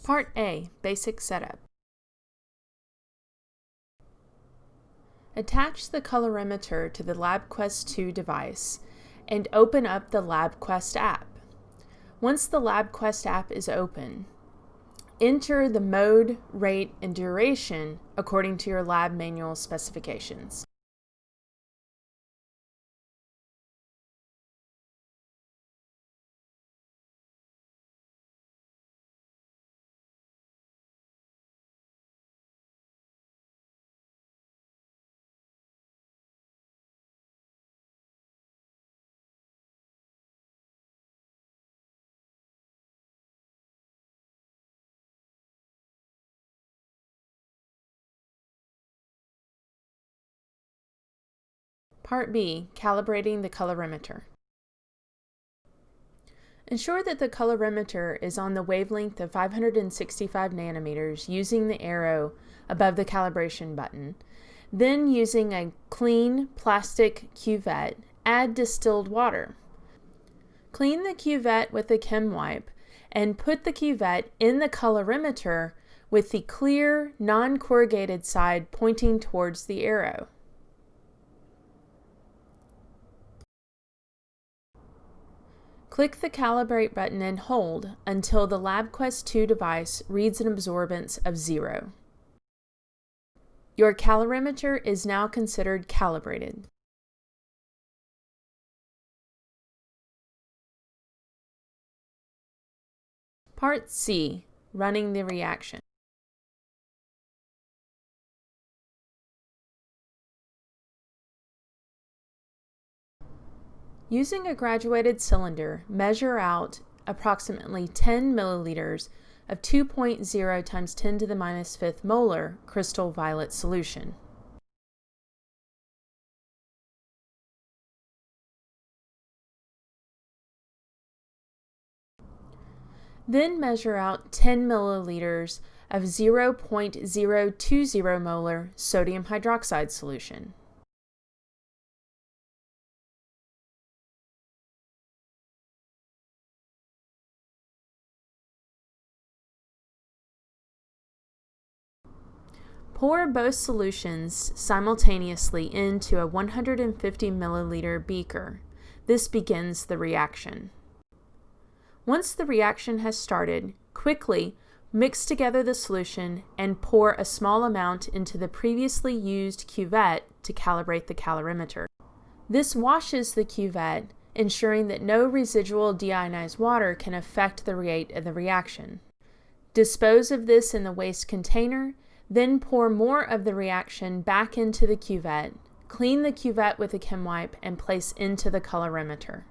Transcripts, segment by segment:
Part A, Basic Setup. Attach the colorimeter to the LabQuest 2 device and open up the LabQuest app. Once the LabQuest app is open, enter the mode, rate, and duration according to your lab manual specifications. Part B, Calibrating the colorimeter. Ensure that the colorimeter is on the wavelength of 565 nanometers using the arrow above the calibration button. Then, using a clean plastic cuvette, add distilled water. Clean the cuvette with a CHEM wipe and put the cuvette in the colorimeter with the clear, non-corrugated side pointing towards the arrow. Click the Calibrate button and hold until the LabQuest 2 device reads an absorbance of 0. Your calorimeter is now considered calibrated. Part C, Running the reaction. Using a graduated cylinder, measure out approximately 10 milliliters of 2.0 times 10 to the minus fifth molar crystal violet solution. Then measure out 10 milliliters of 0.020 molar sodium hydroxide solution. Pour both solutions simultaneously into a 150 milliliter beaker. This begins the reaction. Once the reaction has started, quickly mix together the solution and pour a small amount into the previously used cuvette to calibrate the calorimeter. This washes the cuvette, ensuring that no residual deionized water can affect the rate of the reaction. Dispose of this in the waste container. Then pour more of the reaction back into the cuvette, clean the cuvette with a CHEM wipe, and place into the colorimeter.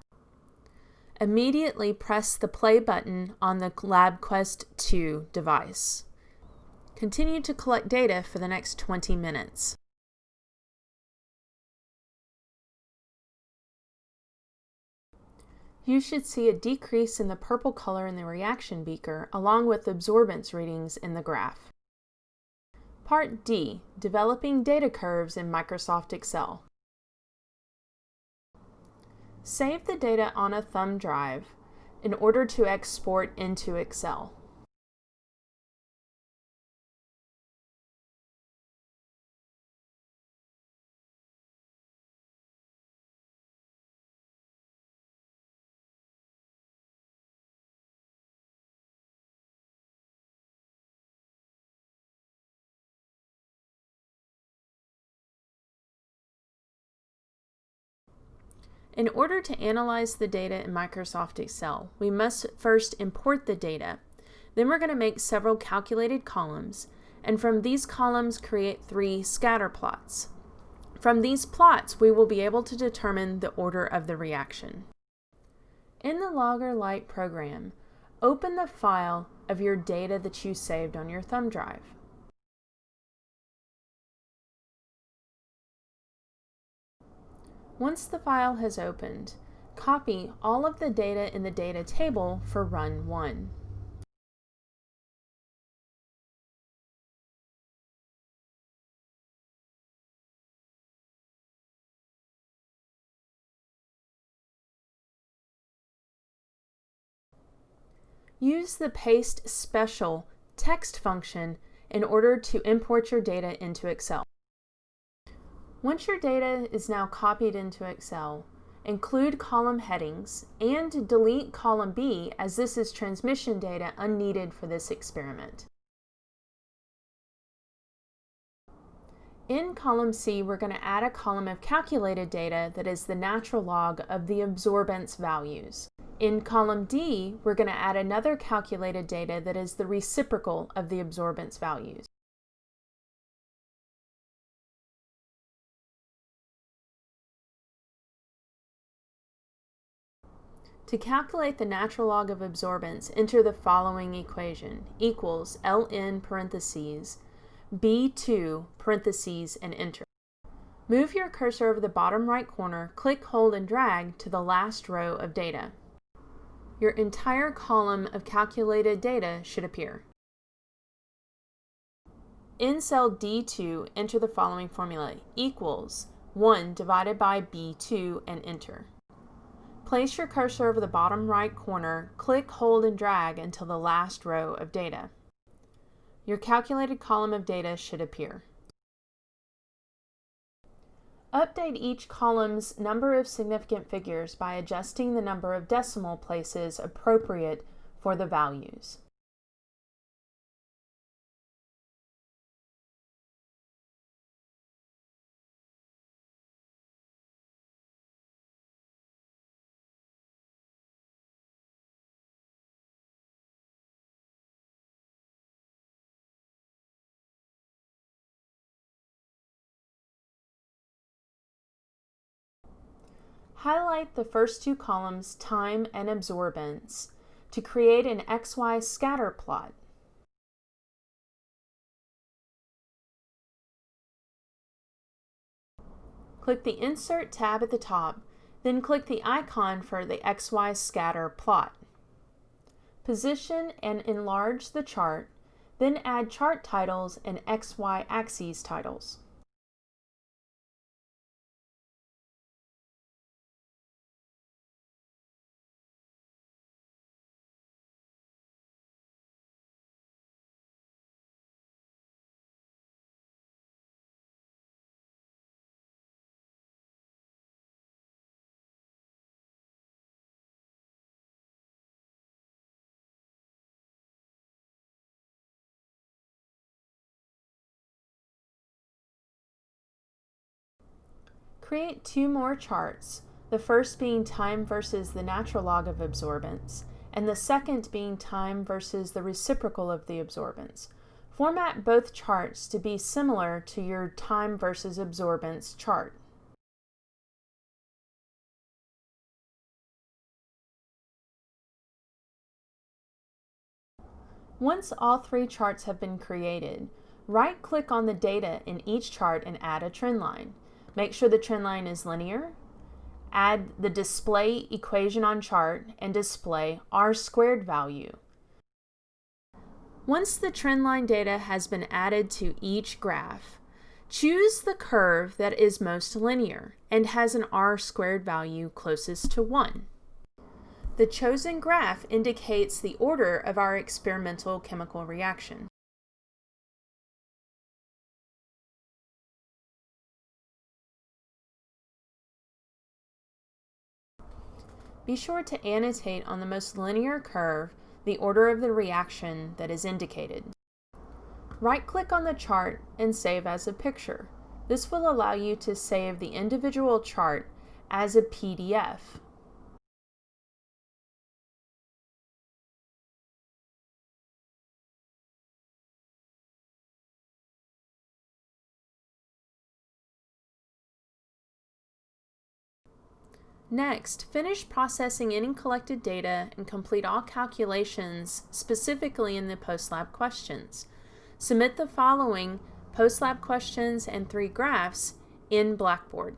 Immediately press the play button on the LabQuest 2 device. Continue to collect data for the next 20 minutes. You should see a decrease in the purple color in the reaction beaker along with absorbance readings in the graph. Part D, Developing Data Curves in Microsoft Excel. Save the data on a thumb drive in order to export into Excel. In order to analyze the data in Microsoft Excel, we must first import the data. Then we're going to make several calculated columns, and from these columns create 3 scatter plots. From these plots, we will be able to determine the order of the reaction. In the Logger-like program, open the file of your data that you saved on your thumb drive. Once the file has opened, copy all of the data in the data table for Run 1. Use the Paste Special text function in order to import your data into Excel. Once your data is now copied into Excel, include column headings and delete column B as this is transmission data unneeded for this experiment. In column C, we're going to add a column of calculated data that is the natural log of the absorbance values. In column D, we're going to add another calculated data that is the reciprocal of the absorbance values. To calculate the natural log of absorbance, enter the following equation, equals ln parentheses B2 parentheses and enter. Move your cursor over the bottom right corner, click, hold, and drag to the last row of data. Your entire column of calculated data should appear. In cell D2, enter the following formula, equals 1 divided by B2 and enter. Place your cursor over the bottom right corner, click, hold, and drag until the last row of data. Your calculated column of data should appear. Update each column's number of significant figures by adjusting the number of decimal places appropriate for the values. Highlight the first two columns, time and absorbance, to create an XY scatter plot. Click the Insert tab at the top, then click the icon for the XY scatter plot. Position and enlarge the chart, then add chart titles and XY axes titles. Create two more charts, the first being time versus the natural log of absorbance, and the second being time versus the reciprocal of the absorbance. Format both charts to be similar to your time versus absorbance chart. Once all three charts have been created, right-click on the data in each chart and add a trend line. Make sure the trend line is linear. Add the display equation on chart and display R² value. Once the trend line data has been added to each graph, choose the curve that is most linear and has an R² value closest to 1. The chosen graph indicates the order of our experimental chemical reaction. Be sure to annotate on the most linear curve the order of the reaction that is indicated. Right-click on the chart and save as a picture. This will allow you to save the individual chart as a PDF. Next, finish processing any collected data and complete all calculations specifically in the post-lab questions. Submit the following post-lab questions and 3 graphs in Blackboard.